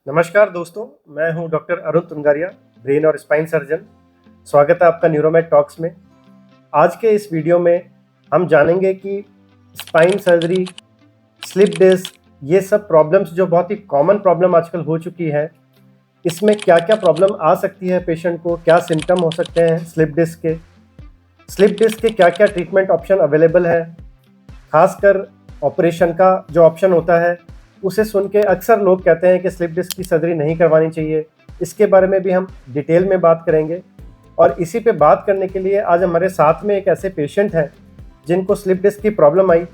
नमस्कार दोस्तों, मैं हूं डॉक्टर अरुण तुंगारिया, ब्रेन और स्पाइन सर्जन। स्वागत है आपका न्यूरोमेड टॉक्स में। आज के इस वीडियो में हम जानेंगे कि स्पाइन सर्जरी, स्लिप डिस्क, ये सब प्रॉब्लम्स जो बहुत ही कॉमन प्रॉब्लम आजकल हो चुकी है, इसमें क्या क्या प्रॉब्लम आ सकती है पेशेंट को, क्या सिम्टम हो सकते हैं स्लिप डिस्क के क्या क्या ट्रीटमेंट ऑप्शन अवेलेबल है। खासकर ऑपरेशन का जो ऑप्शन होता है उसे सुन के अक्सर लोग कहते हैं कि स्लिप डिस्क की सर्जरी नहीं करवानी चाहिए। इसके बारे में भी हम डिटेल में बात करेंगे। और इसी पे बात करने के लिए आज हमारे साथ में एक ऐसे पेशेंट हैं जिनको स्लिप डिस्क की प्रॉब्लम आई।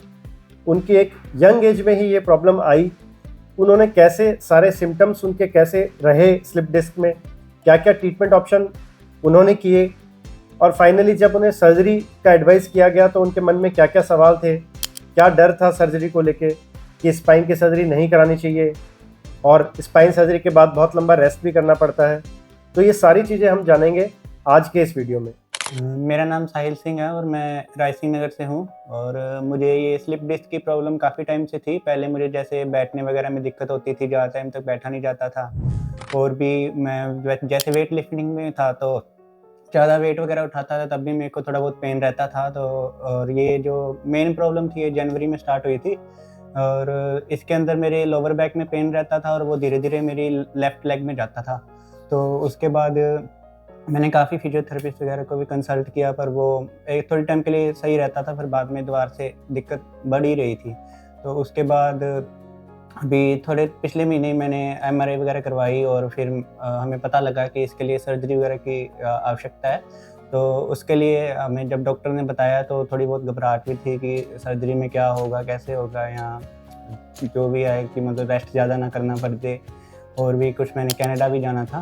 उनकी एक यंग एज में ही ये प्रॉब्लम आई। उन्होंने कैसे सारे सिम्टम्स उनके कैसे रहे स्लिप डिस्क में, क्या क्या ट्रीटमेंट ऑप्शन उन्होंने किए, और फाइनली जब उन्हें सर्जरी का एडवाइस किया गया तो उनके मन में क्या क्या सवाल थे, क्या डर था सर्जरी को लेके कि स्पाइन की सर्जरी नहीं करानी चाहिए और स्पाइन सर्जरी के बाद बहुत लंबा रेस्ट भी करना पड़ता है। तो ये सारी चीज़ें हम जानेंगे आज के इस वीडियो में। मेरा नाम साहिल सिंह है और मैं रायसिंह नगर से हूँ। और मुझे ये स्लिप डिस्क की प्रॉब्लम काफ़ी टाइम से थी। पहले मुझे जैसे बैठने वगैरह में दिक्कत होती थी, ज़्यादा टाइम तक बैठा नहीं जाता था। और भी मैं जैसे वेट लिफ्टिंग में था तो ज़्यादा वेट वगैरह उठाता था, तब भी मेरे को थोड़ा बहुत पेन रहता था। तो और ये जो मेन प्रॉब्लम थी ये जनवरी में स्टार्ट हुई थी। और इसके अंदर मेरे लोअर बैक में पेन रहता था और वो धीरे धीरे मेरी लेफ़्ट लेग में जाता था। तो उसके बाद मैंने काफ़ी फिजियोथेरेपिस्ट वगैरह को भी कंसल्ट किया, पर वो एक थोड़ी टाइम के लिए सही रहता था, फिर बाद में दोबारा से दिक्कत बढ़ ही रही थी। तो उसके बाद अभी थोड़े पिछले महीने ही मैंने एमआरआई वगैरह करवाई और फिर हमें पता लगा कि इसके लिए सर्जरी वगैरह की आवश्यकता है। तो उसके लिए हमें जब डॉक्टर ने बताया तो थोड़ी बहुत घबराहट भी थी कि सर्जरी में क्या होगा, कैसे होगा, या जो भी है कि मतलब रेस्ट ज़्यादा ना करना पड़ जाए। और भी कुछ मैंने कनाडा भी जाना था,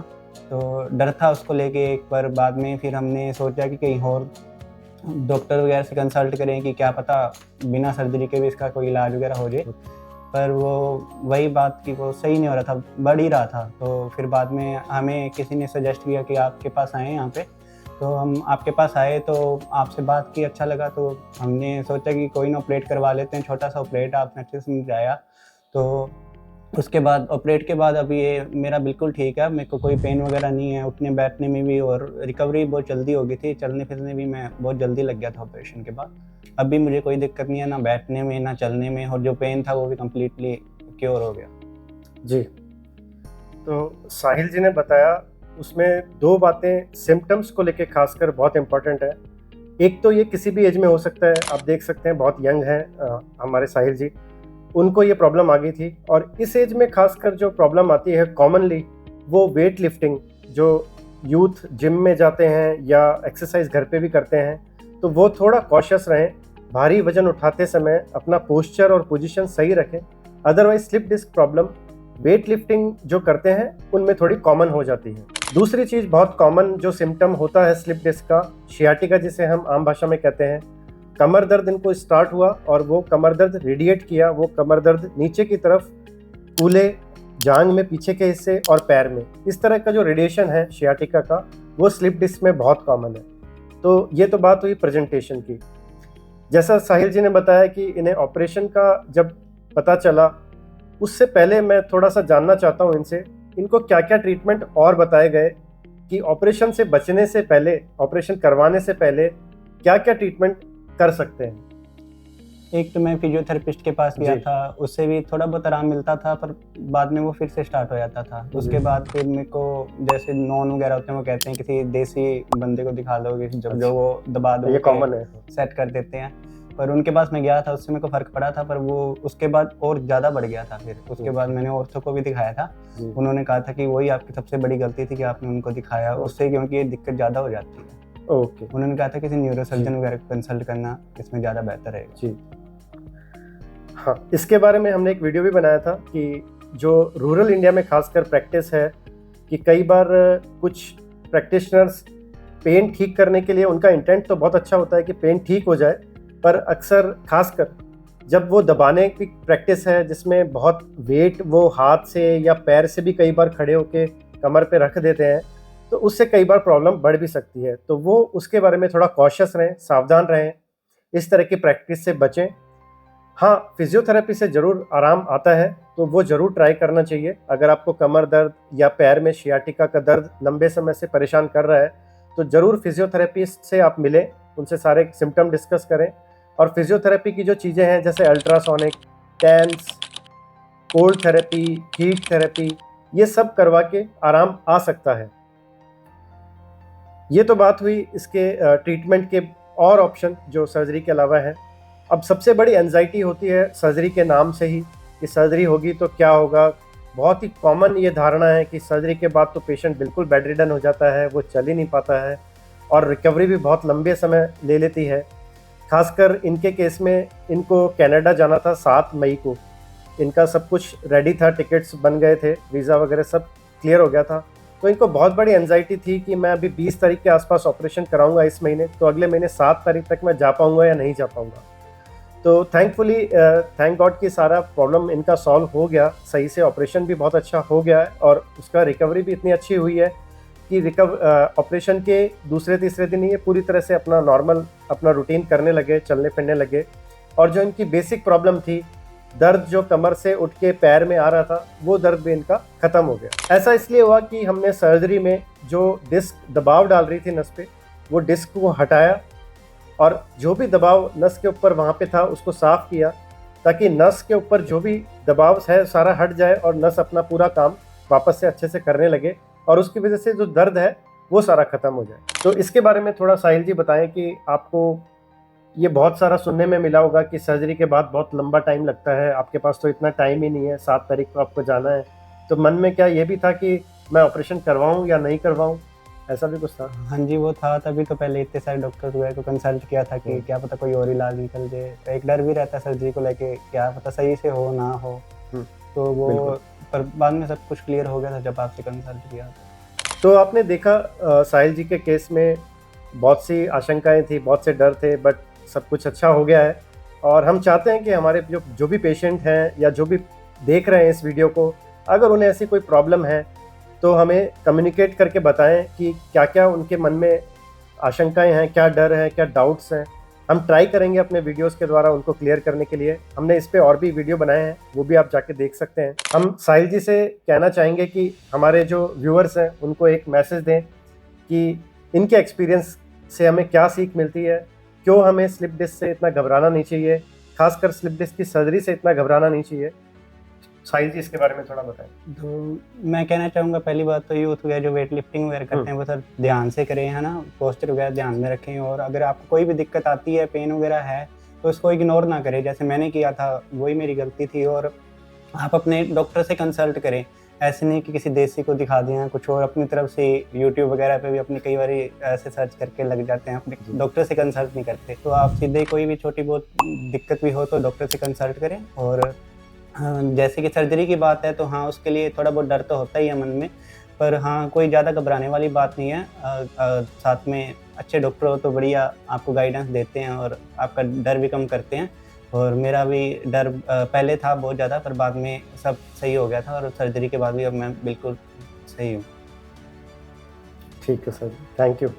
तो डर था उसको लेके एक बार। बाद में फिर हमने सोचा कि कहीं और डॉक्टर वगैरह से कंसल्ट करें कि क्या पता बिना सर्जरी के भी इसका कोई इलाज वगैरह हो जाए। पर वो वही बात कि वो सही नहीं हो रहा था, बढ़ ही रहा था। तो फिर बाद में हमें किसी ने सजेस्ट किया कि आपके पास आएँ यहाँ पे। तो हम आपके पास आए तो आपसे बात की, अच्छा लगा। तो हमने सोचा कि कोई ना ऑपरेट करवा लेते हैं, छोटा सा ऑपरेट, आपने अच्छे से समझाया। तो उसके बाद ऑपरेट के बाद अभी ये मेरा बिल्कुल ठीक है, मेरे को कोई पेन वगैरह नहीं है उठने बैठने में भी, और रिकवरी बहुत जल्दी हो गई थी। चलने फिरने भी मैं बहुत जल्दी लग गया था ऑपरेशन के बाद। अभी मुझे कोई दिक्कत नहीं है, ना बैठने में ना चलने में, और जो पेन था वो भी कम्प्लीटली क्योर हो गया। जी, तो साहिल जी ने बताया उसमें दो बातें सिम्टम्स को लेके खासकर बहुत इंपॉर्टेंट है। एक तो ये किसी भी एज में हो सकता है, आप देख सकते हैं बहुत यंग हैं हमारे साहिल जी, उनको ये प्रॉब्लम आ गई थी। और इस एज में खासकर जो प्रॉब्लम आती है कॉमनली, वो वेट लिफ्टिंग, जो यूथ जिम में जाते हैं या एक्सरसाइज घर पे भी करते हैं, तो वो थोड़ा कॉशियस रहें। भारी वजन उठाते समय अपना पोस्चर और पोजीशन सही रखें। Otherwise slip disc problem weight lifting जो करते हैं उनमें थोड़ी कॉमन हो जाती है। दूसरी चीज़ बहुत कॉमन जो सिम्टम होता है स्लिप डिस्क का, शियाटिका जिसे हम आम भाषा में कहते हैं। कमर दर्द इनको स्टार्ट हुआ और वो कमर दर्द रेडिएट किया, वो कमर दर्द नीचे की तरफ कूल्हे, जांघ में पीछे के हिस्से और पैर में, इस तरह का जो रेडिएशन है शियाटिका का, वो स्लिप डिस्क में बहुत कॉमन है। तो ये तो बात हुई प्रेजेंटेशन की। जैसा साहिल जी ने बताया कि इन्हें ऑपरेशन का जब पता चला, उससे पहले मैं थोड़ा सा जानना चाहता हूँ इनसे, इनको क्या क्या ट्रीटमेंट और बताए गए कि ऑपरेशन से बचने से पहले, ऑपरेशन करवाने से पहले क्या क्या ट्रीटमेंट कर सकते हैं। एक तो मैं फिजियोथेरेपिस्ट के पास गया था, उससे भी थोड़ा बहुत आराम मिलता था, पर बाद में वो फिर से स्टार्ट हो जाता था। उसके बाद फिर मेरे को जैसे नॉन वगैरह होते हैं, वो कहते हैं किसी देसी बंदे को दिखा लो, जब जो वो दबा दो, ये कॉमन है, सेट कर देते हैं। पर उनके पास मैं गया था, उससे मेरे को फ़र्क पड़ा था, पर वो उसके बाद और ज़्यादा बढ़ गया था। फिर उसके बाद मैंने ऑर्थो को भी दिखाया था। उन्होंने कहा था कि वही आपकी सबसे बड़ी गलती थी कि आपने उनको दिखाया, उससे क्योंकि ये दिक्कत ज़्यादा हो जाती है। ओके, उन्होंने कहा था किसी न्यूरोसर्जन वगैरह को कंसल्ट करना इसमें ज़्यादा बेहतर है। जी हाँ, इसके बारे में हमने एक वीडियो भी बनाया था कि जो रूरल इंडिया में खासकर प्रैक्टिस है कि कई बार कुछ प्रैक्टिशनर्स पेन ठीक करने के लिए, उनका इंटेंट तो बहुत अच्छा होता है कि पेन ठीक हो जाए, पर अक्सर खासकर जब वो दबाने की प्रैक्टिस है जिसमें बहुत वेट वो हाथ से या पैर से भी कई बार खड़े होके कमर पे रख देते हैं, तो उससे कई बार प्रॉब्लम बढ़ भी सकती है। तो वो उसके बारे में थोड़ा कॉशियस रहें, सावधान रहें, इस तरह की प्रैक्टिस से बचें। हाँ, फिजियोथेरेपी से ज़रूर आराम आता है, तो वो ज़रूर ट्राई करना चाहिए। अगर आपको कमर दर्द या पैर में सियाटिका का दर्द लंबे समय से परेशान कर रहा है, तो ज़रूर फिजियोथेरेपिस्ट से आप मिलें, उनसे सारे सिम्पटम डिस्कस करें। और फिजियोथेरेपी की जो चीज़ें हैं जैसे ultrasonic, TENS, cold therapy, heat therapy, ये सब करवा के आराम आ सकता है। ये तो बात हुई इसके ट्रीटमेंट के और ऑप्शन जो सर्जरी के अलावा है। अब सबसे बड़ी एंजाइटी होती है सर्जरी के नाम से ही कि सर्जरी होगी तो क्या होगा। बहुत ही कॉमन ये धारणा है कि सर्जरी के बाद तो पेशेंट बिल्कुल बेड रिडन हो जाता है, वो चल ही नहीं पाता है और रिकवरी भी बहुत लंबे समय ले लेती है। खासकर इनके केस में इनको कनाडा जाना था 7 मई को। इनका सब कुछ रेडी था, टिकट्स बन गए थे, वीज़ा वगैरह सब क्लियर हो गया था। तो इनको बहुत बड़ी एंजाइटी थी कि मैं अभी 20 तारीख के आसपास ऑपरेशन कराऊंगा इस महीने, तो अगले महीने 7 तारीख तक मैं जा पाऊंगा या नहीं जा पाऊंगा। तो थैंकफुली थैंक गॉड कि सारा प्रॉब्लम इनका सॉल्व हो गया, सही से ऑपरेशन भी बहुत अच्छा हो गया है और उसका रिकवरी भी इतनी अच्छी हुई है कि ऑपरेशन के दूसरे तीसरे दिन ये पूरी तरह से अपना नॉर्मल अपना रूटीन करने लगे, चलने फिरने लगे। और जो इनकी बेसिक प्रॉब्लम थी, दर्द जो कमर से उठ के पैर में आ रहा था, वो दर्द भी इनका ख़त्म हो गया। ऐसा इसलिए हुआ कि हमने सर्जरी में जो डिस्क दबाव डाल रही थी नस पे, वो डिस्क को हटाया और जो भी दबाव नस के ऊपर वहाँ पे था उसको साफ़ किया, ताकि नस के ऊपर जो भी दबाव है सारा हट जाए और नस अपना पूरा काम वापस से अच्छे से करने लगे और उसकी वजह से जो दर्द है वो सारा ख़त्म हो जाए। तो इसके बारे में थोड़ा साहिल जी बताएं कि आपको ये बहुत सारा सुनने में मिला होगा कि सर्जरी के बाद बहुत लंबा टाइम लगता है, आपके पास तो इतना टाइम ही नहीं है, 7 तारीख को आपको जाना है। तो मन में क्या ये भी था कि मैं ऑपरेशन करवाऊँ या नहीं करवाऊँ, ऐसा भी कुछ था? हाँ जी, वो था, तभी तो पहले इतने सारे डॉक्टर्स हुए को कंसल्ट किया था कि क्या पता कोई और इलाज निकल जाए। तो एक डर भी रहता है सर्जरी को लेके, क्या पता सही से हो ना हो। तो वो पर बाद में सब कुछ क्लियर हो गया था जब आपसे कंसल्ट किया। तो आपने देखा साहिल जी के केस में बहुत सी आशंकाएं थी, बहुत से डर थे, बट सब कुछ अच्छा हो गया है। और हम चाहते हैं कि हमारे जो भी पेशेंट हैं या जो भी देख रहे हैं इस वीडियो को, अगर उन्हें ऐसी कोई प्रॉब्लम है तो हमें कम्युनिकेट करके बताएं कि क्या क्या उनके मन में आशंकाएं हैं, क्या डर है, क्या डाउट्स हैं। हम ट्राई करेंगे अपने वीडियोस के द्वारा उनको क्लियर करने के लिए। हमने इस पे और भी वीडियो बनाए हैं, वो भी आप जाके देख सकते हैं। हम साहिल जी से कहना चाहेंगे कि हमारे जो व्यूअर्स हैं उनको एक मैसेज दें कि इनके एक्सपीरियंस से हमें क्या सीख मिलती है, क्यों हमें स्लिप डिस्क से इतना घबराना नहीं चाहिए, खासकर स्लिप डिस्क की सर्जरी से इतना घबराना नहीं चाहिए। साहिल जी इसके बारे में थोड़ा बताएं। तो मैं कहना चाहूँगा, पहली बात तो यूथ वगैरह जो वेट लिफ्टिंग वगैरह करते हैं वो सर ध्यान से करें, है ना, पोस्चर वगैरह ध्यान में रखें। और अगर आपको कोई भी दिक्कत आती है, पेन वगैरह है, तो उसको इग्नोर ना करें जैसे मैंने किया था, वही मेरी गलती थी। और आप अपने डॉक्टर से कंसल्ट करें, ऐसे नहीं कि किसी देसी को दिखा दें कुछ और अपनी तरफ से। यूट्यूब वगैरह पे भी अपनी कई बार ऐसे सर्च करके लग जाते हैं, अपने डॉक्टर से कंसल्ट नहीं करते। तो आप सीधे कोई भी छोटी बहुत दिक्कत भी हो तो डॉक्टर से कंसल्ट करें। और हाँ, जैसे कि सर्जरी की बात है तो हाँ, उसके लिए थोड़ा बहुत डर तो होता ही है मन में, पर हाँ, कोई ज़्यादा घबराने वाली बात नहीं है। साथ में अच्छे डॉक्टर हो तो बढ़िया आपको गाइडेंस देते हैं और आपका डर भी कम करते हैं। और मेरा भी डर पहले था बहुत ज़्यादा, पर बाद में सब सही हो गया था और सर्जरी के बाद भी अब मैं बिल्कुल सही हूँ। ठीक है सर, थैंक यू।